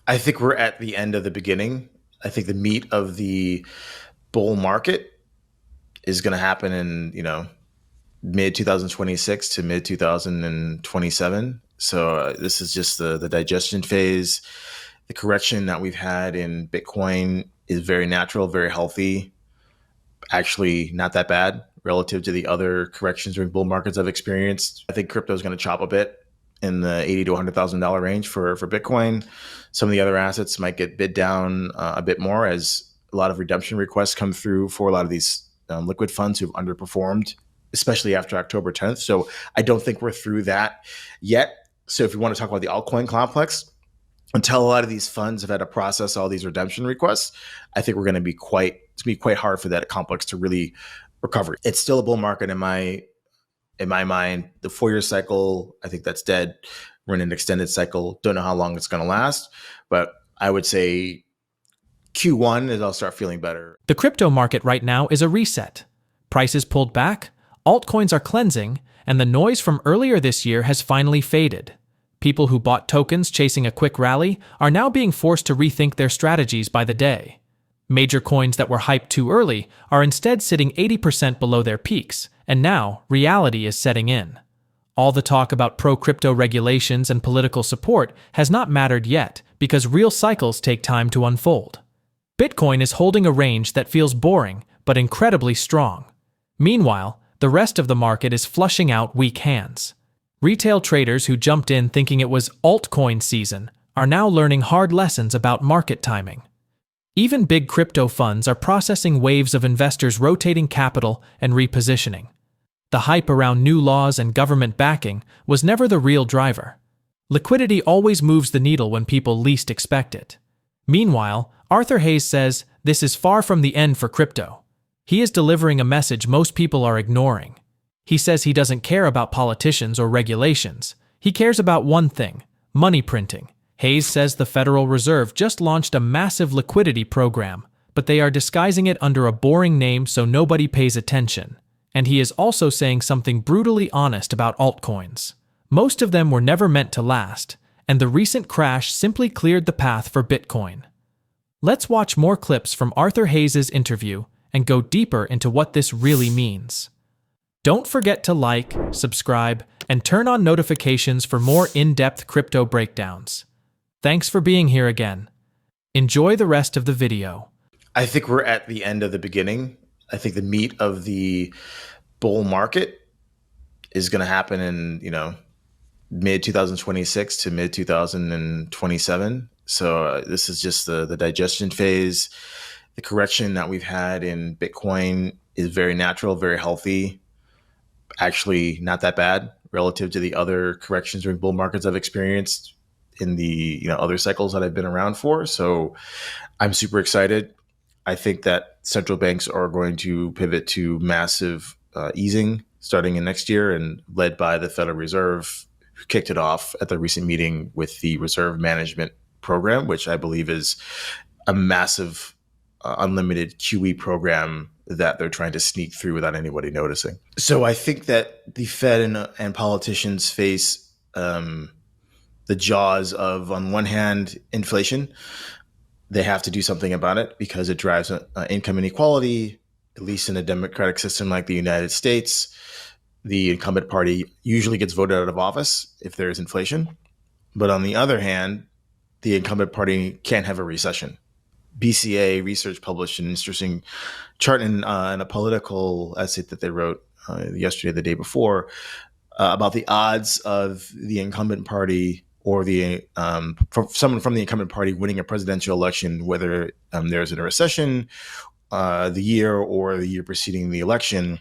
I think we're at the end of the beginning. I think the meat of the bull market is going to happen in, mid 2026 to mid 2027. So this is just the digestion phase. The correction that we've had in Bitcoin is very natural, very healthy. Actually, not that bad relative to the other corrections during bull markets I've experienced. I think crypto is going to chop a bit in the $80,000 to $100,000 range for Bitcoin. Some of the other assets might get bid down a bit more as a lot of redemption requests come through for a lot of these liquid funds who've underperformed, especially after October 10th. So I don't think we're through that yet. So if you want to talk about the altcoin complex, until a lot of these funds have had to process all these redemption requests, I think it's going to be quite hard for that complex to really recover. It's still a bull market in my mind. The 4-year cycle, I think that's dead. We're in an extended cycle. Don't know how long it's going to last, but I would say Q1 is I'll start feeling better. The crypto market right now is a reset. Prices pulled back, altcoins are cleansing, and the noise from earlier this year has finally faded. People who bought tokens chasing a quick rally are now being forced to rethink their strategies by the day. Major coins that were hyped too early are instead sitting 80% below their peaks, and now reality is setting in. All the talk about pro-crypto regulations and political support has not mattered yet because real cycles take time to unfold. Bitcoin is holding a range that feels boring but incredibly strong. Meanwhile, the rest of the market is flushing out weak hands. Retail traders who jumped in thinking it was altcoin season are now learning hard lessons about market timing. Even big crypto funds are processing waves of investors rotating capital and repositioning. The hype around new laws and government backing was never the real driver. Liquidity always moves the needle when people least expect it. Meanwhile, Arthur Hayes says this is far from the end for crypto. He is delivering a message most people are ignoring. He says he doesn't care about politicians or regulations. He cares about one thing: money printing. Hayes says the Federal Reserve just launched a massive liquidity program, but they are disguising it under a boring name so nobody pays attention. And he is also saying something brutally honest about altcoins. Most of them were never meant to last, and the recent crash simply cleared the path for Bitcoin. Let's watch more clips from Arthur Hayes' interview and go deeper into what this really means. Don't forget to like, subscribe, and turn on notifications for more in-depth crypto breakdowns. Thanks for being here again. Enjoy the rest of the video. I think we're at the end of the beginning. I think the meat of the bull market is going to happen in, mid 2026 to mid 2027. So this is just the digestion phase. The correction that we've had in Bitcoin is very natural, very healthy. Actually, not that bad relative to the other corrections during bull markets I've experienced in the other cycles that I've been around for. So I'm super excited. I think that central banks are going to pivot to massive easing starting in next year, and led by the Federal Reserve, who kicked it off at the recent meeting with the Reserve Management Program, which I believe is a massive unlimited QE program that they're trying to sneak through without anybody noticing. So I think that the Fed and politicians face the jaws of, on one hand, inflation. They have to do something about it because it drives income inequality, at least in a democratic system like the United States. The incumbent party usually gets voted out of office if there is inflation. But on the other hand, the incumbent party can't have a recession. BCA Research published an interesting chart in a political essay that they wrote yesterday, the day before, about the odds of the incumbent party or someone from the incumbent party winning a presidential election, whether there's a recession the year or the year preceding the election.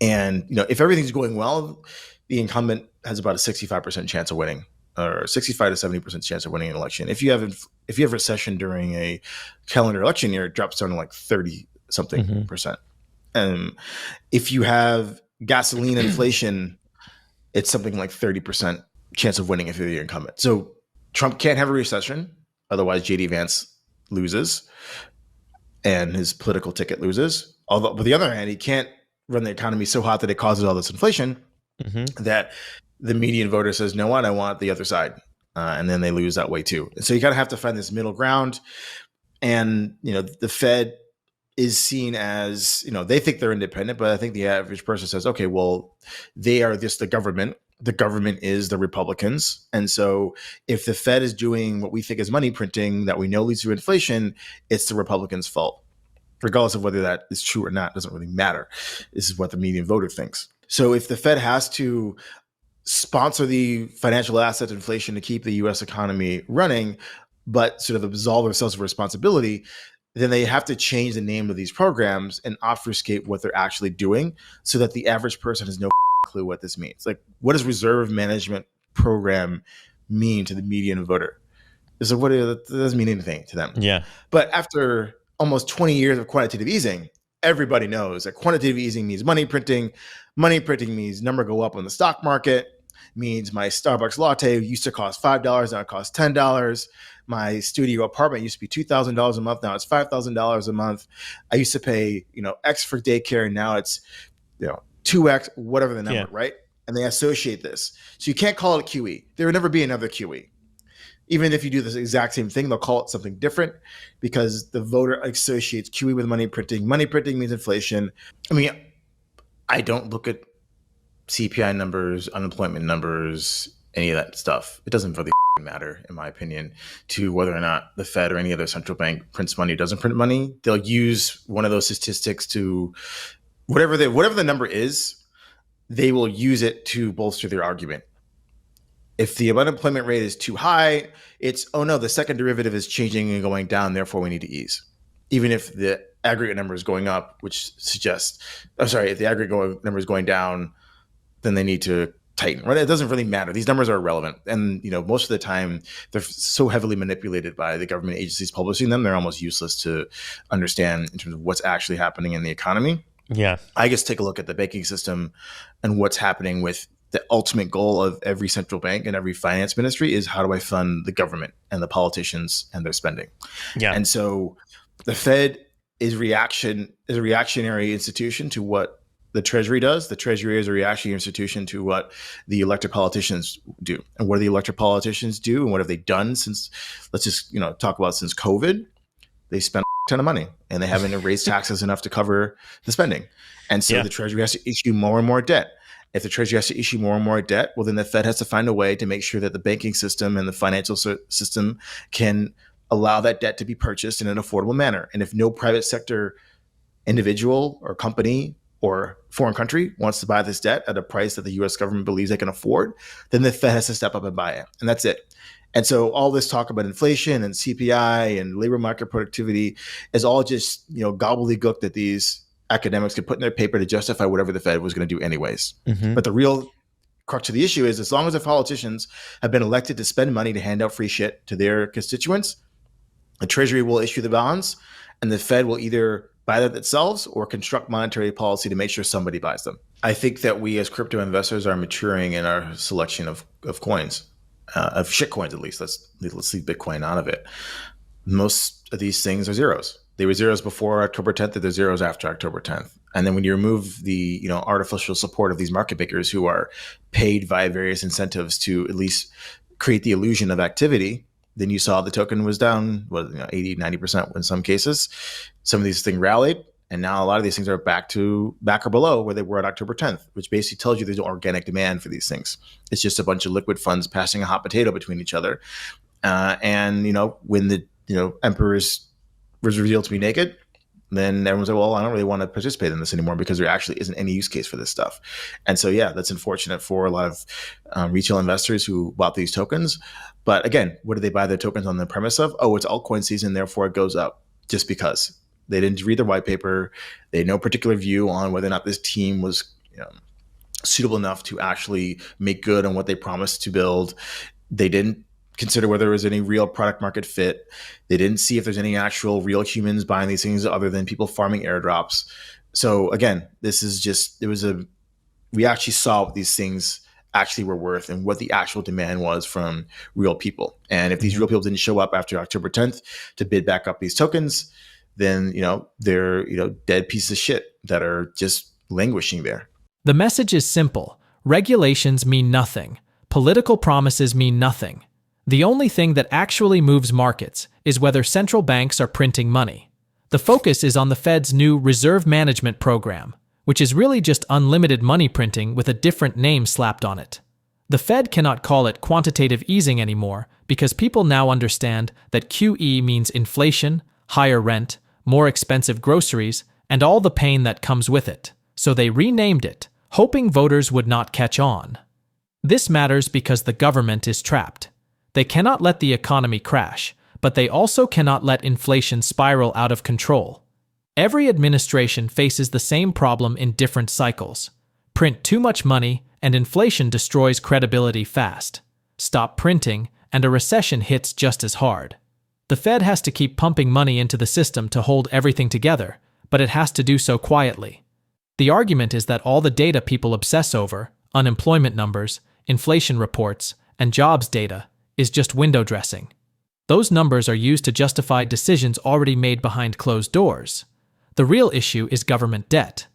And if everything's going well, the incumbent has about a 65% chance of winning, or 65 to 70% chance of winning an election. If you have recession during a calendar election year, it drops down to like 30 something percent. And if you have gasoline inflation, it's something like 30% chance of winning if you're the incumbent. So Trump can't have a recession, otherwise JD Vance loses and his political ticket loses. Although, on the other hand, he can't run the economy so hot that it causes all this inflation that the median voter says, "No, what? I want the other side." and then they lose that way too. So you kind of have to find this middle ground. And the Fed is seen as, they think they're independent, but I think the average person says, okay, well, they are just the government. The government is the Republicans. And so if the Fed is doing what we think is money printing that we know leads to inflation, it's the Republicans' fault. Regardless of whether that is true or not, doesn't really matter. This is what the median voter thinks. So if the Fed has to sponsor the financial asset inflation to keep the US economy running, but sort of absolve themselves of responsibility, then they have to change the name of these programs and obfuscate what they're actually doing so that the average person has no clue what this means. Like, what does reserve management program mean to the median voter? So it doesn't mean anything to them. Yeah. But after almost 20 years of quantitative easing, everybody knows that quantitative easing means money printing. Money printing means number go up on the stock market, means my Starbucks latte used to cost $5, now it costs $10. My studio apartment used to be $2,000 a month. Now it's $5,000 a month. I used to pay, X for daycare. And now it's, 2X, whatever the number, right? And they associate this. So you can't call it QE. There will never be another QE. Even if you do this exact same thing, they'll call it something different because the voter associates QE with money printing. Money printing means inflation. I mean, I don't look at CPI numbers, unemployment numbers, any of that stuff. It doesn't really matter, in my opinion, to whether or not the Fed or any other central bank prints money or doesn't print money. They'll use one of those statistics to whatever the number is, they will use it to bolster their argument. If the unemployment rate is too high, it's, oh no, the second derivative is changing and going down, therefore we need to ease. Even if the aggregate number is going up, which suggests, if the aggregate number is going down, then they need to tighten, right? It doesn't really matter. These numbers are irrelevant. And, most of the time they're so heavily manipulated by the government agencies publishing them, they're almost useless to understand in terms of what's actually happening in the economy. Yeah. I just take a look at the banking system and what's happening with the ultimate goal of every central bank and every finance ministry is how do I fund the government and the politicians and their spending? Yeah. And so the Fed is a reactionary institution to what the Treasury does. The Treasury is a reactionary institution to what the elected politicians do. And what do the elected politicians do? And what have they done since, let's just, talk about since COVID? They spent a ton of money and they haven't raised taxes enough to cover the spending. And so the Treasury has to issue more and more debt. If the Treasury has to issue more and more debt, well, then the Fed has to find a way to make sure that the banking system and the financial system can allow that debt to be purchased in an affordable manner. And if no private sector individual or company or foreign country wants to buy this debt at a price that the US government believes they can afford, then the Fed has to step up and buy it. And that's it. And so all this talk about inflation and CPI and labor market productivity is all just, gobbledygook that these academics could put in their paper to justify whatever the Fed was going to do anyways. Mm-hmm. But the real crux of the issue is as long as the politicians have been elected to spend money to hand out free shit to their constituents, the Treasury will issue the bonds and the Fed will either buy them themselves or construct monetary policy to make sure somebody buys them. I think that we as crypto investors are maturing in our selection of coins, of shit coins at least. Let's leave Bitcoin out of it. Most of these things are zeros. They were zeros before October 10th, they're zeros after October 10th. And then when you remove the artificial support of these market makers who are paid via various incentives to at least create the illusion of activity, then you saw the token was down 80, 90% in some cases. Some of these things rallied, and now a lot of these things are back or below where they were on October 10th, which basically tells you there's no organic demand for these things. It's just a bunch of liquid funds passing a hot potato between each other. And when the emperor was revealed to be naked, then everyone's like, well, I don't really want to participate in this anymore because there actually isn't any use case for this stuff. And so, that's unfortunate for a lot of retail investors who bought these tokens. But again, what did they buy their tokens on the premise of? Oh, it's altcoin season, therefore it goes up, just because. They didn't read the white paper. They had no particular view on whether or not this team was suitable enough to actually make good on what they promised to build. They didn't consider whether there was any real product market fit. They didn't see if there's any actual real humans buying these things other than people farming airdrops. So again, we actually saw what these things actually were worth and what the actual demand was from real people. And if these real people didn't show up after October 10th to bid back up these tokens, then, they're, dead pieces of shit that are just languishing there. The message is simple. Regulations mean nothing. Political promises mean nothing. The only thing that actually moves markets is whether central banks are printing money. The focus is on the Fed's new reserve management program, which is really just unlimited money printing with a different name slapped on it. The Fed cannot call it quantitative easing anymore because people now understand that QE means inflation, higher rent, more expensive groceries, and all the pain that comes with it. So they renamed it, hoping voters would not catch on. This matters because the government is trapped. They cannot let the economy crash, but they also cannot let inflation spiral out of control. Every administration faces the same problem in different cycles. Print too much money, and inflation destroys credibility fast. Stop printing, and a recession hits just as hard. The Fed has to keep pumping money into the system to hold everything together, but it has to do so quietly. The argument is that all the data people obsess over, unemployment numbers, inflation reports, and jobs data, is just window dressing. Those numbers are used to justify decisions already made behind closed doors. The real issue is government debt.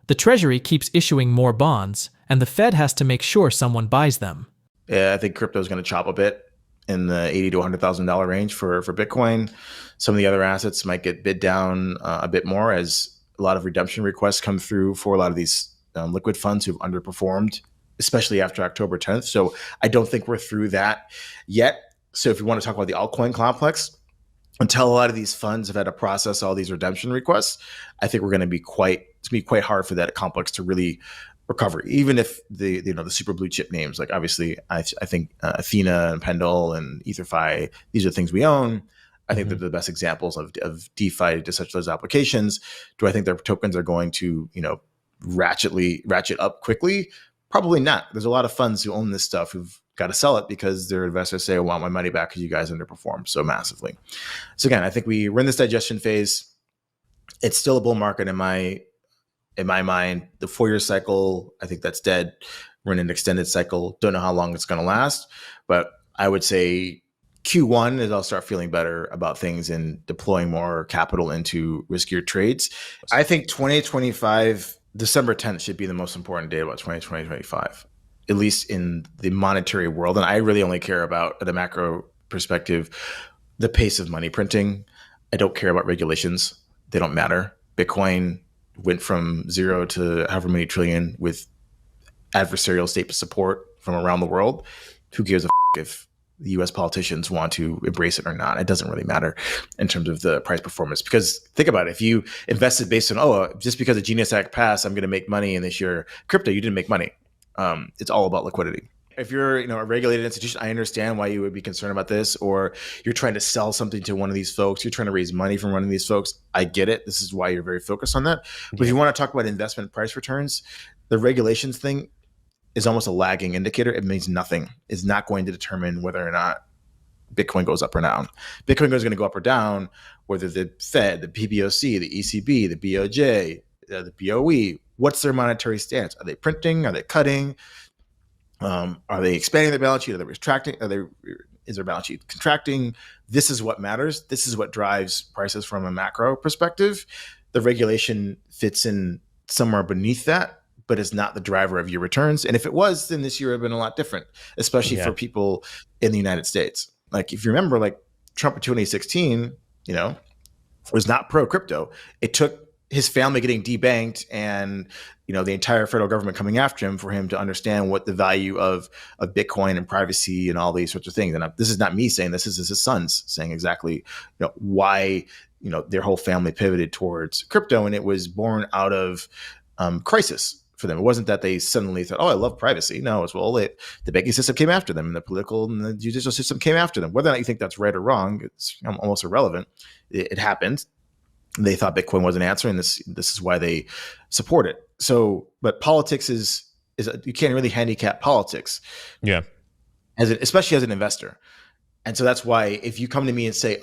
The Treasury keeps issuing more bonds, and the Fed has to make sure someone buys them. Yeah, I think crypto is going to chop a bit in the $80,000 to $100,000 range for Bitcoin. Some of the other assets might get bid down a bit more as a lot of redemption requests come through for a lot of these liquid funds who've underperformed, especially after October 10th. So I don't think we're through that yet. So if you want to talk about the altcoin complex, until a lot of these funds have had to process all these redemption requests, I think it's going to be quite hard for that complex to really recover. Even if the super blue chip names, like obviously I think Athena and Pendle and EtherFi, these are things we own. I think they're the best examples of DeFi decentralized applications. Do I think their tokens are going to ratchet up quickly? Probably not. There's a lot of funds who own this stuff who've got to sell it because their investors say, I want my money back because you guys underperformed so massively. So again, I think we're in this digestion phase. It's still a bull market in my mind. The 4-year cycle, I think that's dead. We're in an extended cycle. Don't know how long it's going to last, but I would say Q1 is I'll start feeling better about things and deploying more capital into riskier trades. I think 2025, December 10th should be the most important day about 2025, at least in the monetary world. And I really only care about, at a macro perspective, the pace of money printing. I don't care about regulations. They don't matter. Bitcoin went from 0 to however many trillion with adversarial state support from around the world. Who gives a if the US politicians want to embrace it or not? It doesn't really matter in terms of the price performance. Because think about it, if you invested based on, just because the Genius Act passed, I'm going to make money in this year crypto, you didn't make money. It's all about liquidity. If you're a regulated institution, I understand why you would be concerned about this, or you're trying to sell something to one of these folks, you're trying to raise money from one of these folks. I get it. This is why you're very focused on that. But if you want to talk about investment price returns, the regulations thing is almost a lagging indicator. It means nothing. It's not going to determine whether or not Bitcoin goes up or down. Bitcoin is going to go up or down, whether the Fed, the PBOC, the ECB, the BOJ, the BOE, what's their monetary stance? Are they printing? Are they cutting? Are they expanding their balance sheet? Are they retracting? Is their balance sheet contracting? This is what matters. This is what drives prices from a macro perspective. The regulation fits in somewhere beneath that, but it's not the driver of your returns. And if it was, then this year would have been a lot different, especially for people in the United States. Like if you remember, like Trump in 2016, was not pro crypto. It took his family getting debanked and the entire federal government coming after him for him to understand what the value of Bitcoin and privacy and all these sorts of things. And this is not me saying this is his sons saying exactly why their whole family pivoted towards crypto, and it was born out of crisis for them. It wasn't that they suddenly thought, I love privacy. No, it's the banking system came after them, and the political and the judicial system came after them. Whether or not you think that's right or wrong, it's almost irrelevant. It happened. They thought Bitcoin was an answer, and this is why they support it. So, but politics is you can't really handicap politics. Yeah. Especially as an investor. And so that's why if you come to me and say,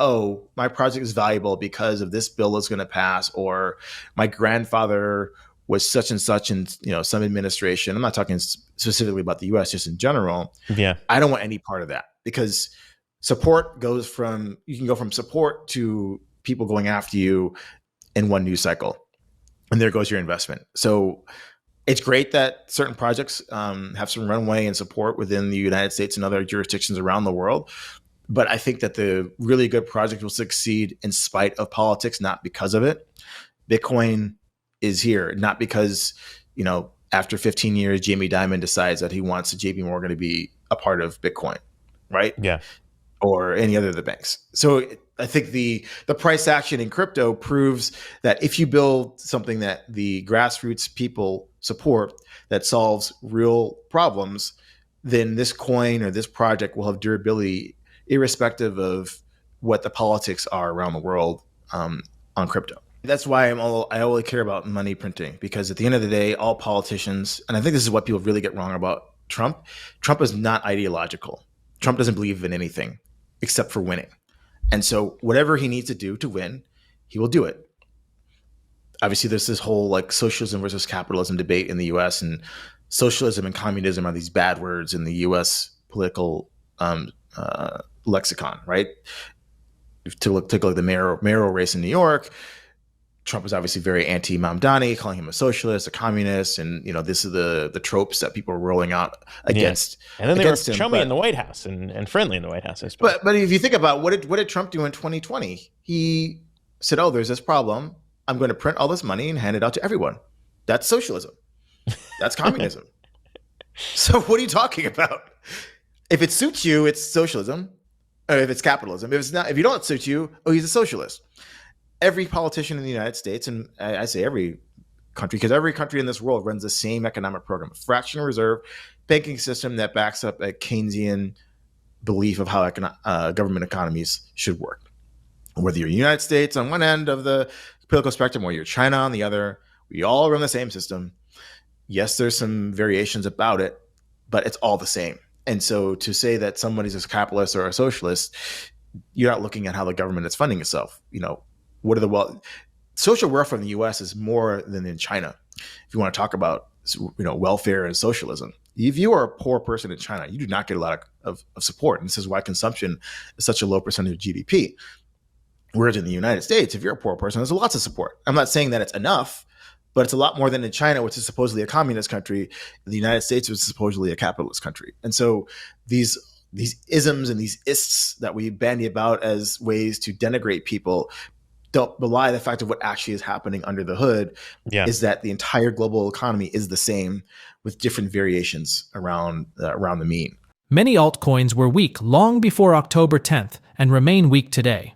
my project is valuable because of this bill that's going to pass, or my grandfather was such and such in some administration. I'm not talking specifically about the US, just in general. Yeah. I don't want any part of that, because support you can go from support to people going after you in one news cycle, and there goes your investment. So it's great that certain projects have some runway and support within the United States and other jurisdictions around the world. But I think that the really good project will succeed in spite of politics, not because of it. Bitcoin is here, not because, after 15 years, Jamie Dimon decides that he wants JP Morgan to be a part of Bitcoin, right? Yeah. Or any other of the banks. So I think the price action in crypto proves that if you build something that the grassroots people support that solves real problems, then this coin or this project will have durability irrespective of what the politics are around the world on crypto. That's why I only care about money printing, because at the end of the day, all politicians, and I think this is what people really get wrong about Trump is not ideological. Trump doesn't believe in anything except for winning. And so whatever he needs to do to win, he will do it. Obviously, there's this whole like socialism versus capitalism debate in the US, and socialism and communism are these bad words in the US political lexicon, right? Take a look at the mayoral race in New York. Trump was obviously very anti-Mamdani, calling him a socialist, a communist, and this is the tropes that people are rolling out against. Yeah. And then they were chummy in the White House and friendly in the White House, I suppose. But if you think about what did Trump do in 2020? He said, "Oh, there's this problem. I'm going to print all this money and hand it out to everyone." That's socialism. That's communism. So what are you talking about? If it suits you, it's socialism. Or if it's capitalism. If you don't suit you, he's a socialist. Every politician in the United States, and I say every country, because every country in this world runs the same economic program, a fractional reserve banking system that backs up a Keynesian belief of how government economies should work. Whether you're the United States on one end of the political spectrum or you're China on the other, we all run the same system. Yes, there's some variations about it, but it's all the same. And so to say that somebody's a capitalist or a socialist, you're not looking at how the government is funding itself. Social welfare in the U.S. is more than in China. If you want to talk about welfare and socialism, if you are a poor person in China, you do not get a lot of support, and this is why consumption is such a low percentage of GDP. Whereas in the United States, if you're a poor person, there's lots of support. I'm not saying that it's enough, but it's a lot more than in China, which is supposedly a communist country. The United States was supposedly a capitalist country, and so these isms and these ists that we bandy about as ways to denigrate people don't belie the fact of what actually is happening under the hood. Is that the entire global economy is the same with different variations around the mean. Many altcoins were weak long before October 10th and remain weak today.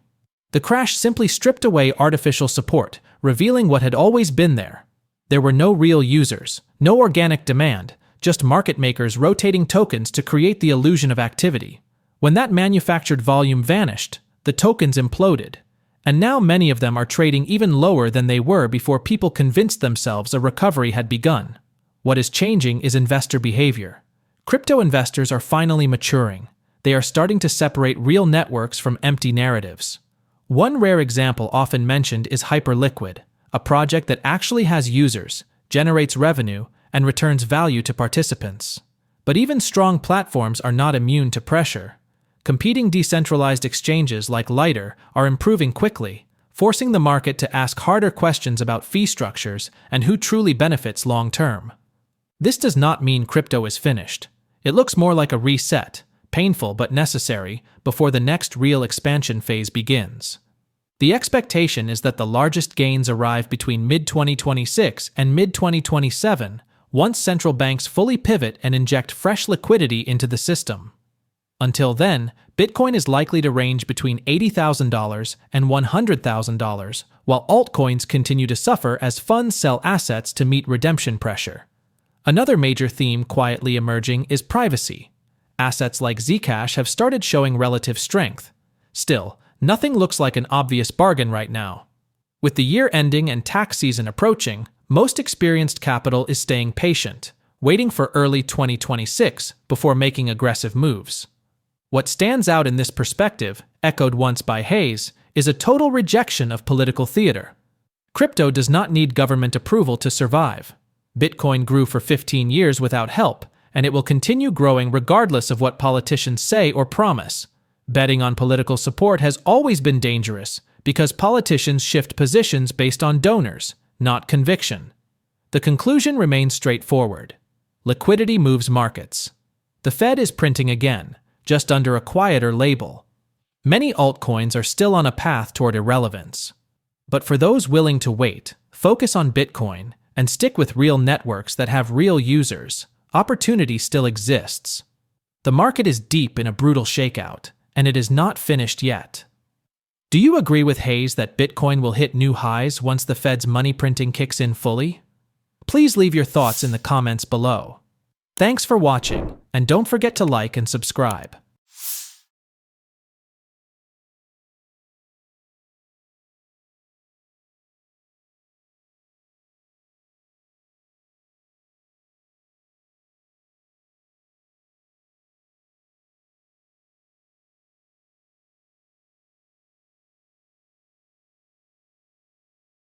The crash simply stripped away artificial support, revealing what had always been there. There were no real users, no organic demand, just market makers rotating tokens to create the illusion of activity. When that manufactured volume vanished, the tokens imploded. And now many of them are trading even lower than they were before people convinced themselves a recovery had begun. What is changing is investor behavior. Crypto investors are finally maturing. They are starting to separate real networks from empty narratives. One rare example often mentioned is Hyperliquid, a project that actually has users, generates revenue, and returns value to participants. But even strong platforms are not immune to pressure. Competing decentralized exchanges like Lighter are improving quickly, forcing the market to ask harder questions about fee structures and who truly benefits long-term. This does not mean crypto is finished. It looks more like a reset, painful but necessary, before the next real expansion phase begins. The expectation is that the largest gains arrive between mid-2026 and mid-2027, once central banks fully pivot and inject fresh liquidity into the system. Until then, Bitcoin is likely to range between $80,000 and $100,000, while altcoins continue to suffer as funds sell assets to meet redemption pressure. Another major theme quietly emerging is privacy. Assets like Zcash have started showing relative strength. Still, nothing looks like an obvious bargain right now. With the year ending and tax season approaching, most experienced capital is staying patient, waiting for early 2026 before making aggressive moves. What stands out in this perspective, echoed once by Hayes, is a total rejection of political theater. Crypto does not need government approval to survive. Bitcoin grew for 15 years without help, and it will continue growing regardless of what politicians say or promise. Betting on political support has always been dangerous because politicians shift positions based on donors, not conviction. The conclusion remains straightforward. Liquidity moves markets. The Fed is printing again, just under a quieter label. Many altcoins are still on a path toward irrelevance. But for those willing to wait, focus on Bitcoin, and stick with real networks that have real users, opportunity still exists. The market is deep in a brutal shakeout, and it is not finished yet. Do you agree with Hayes that Bitcoin will hit new highs once the Fed's money printing kicks in fully? Please leave your thoughts in the comments below. Thanks for watching, and don't forget to like and subscribe.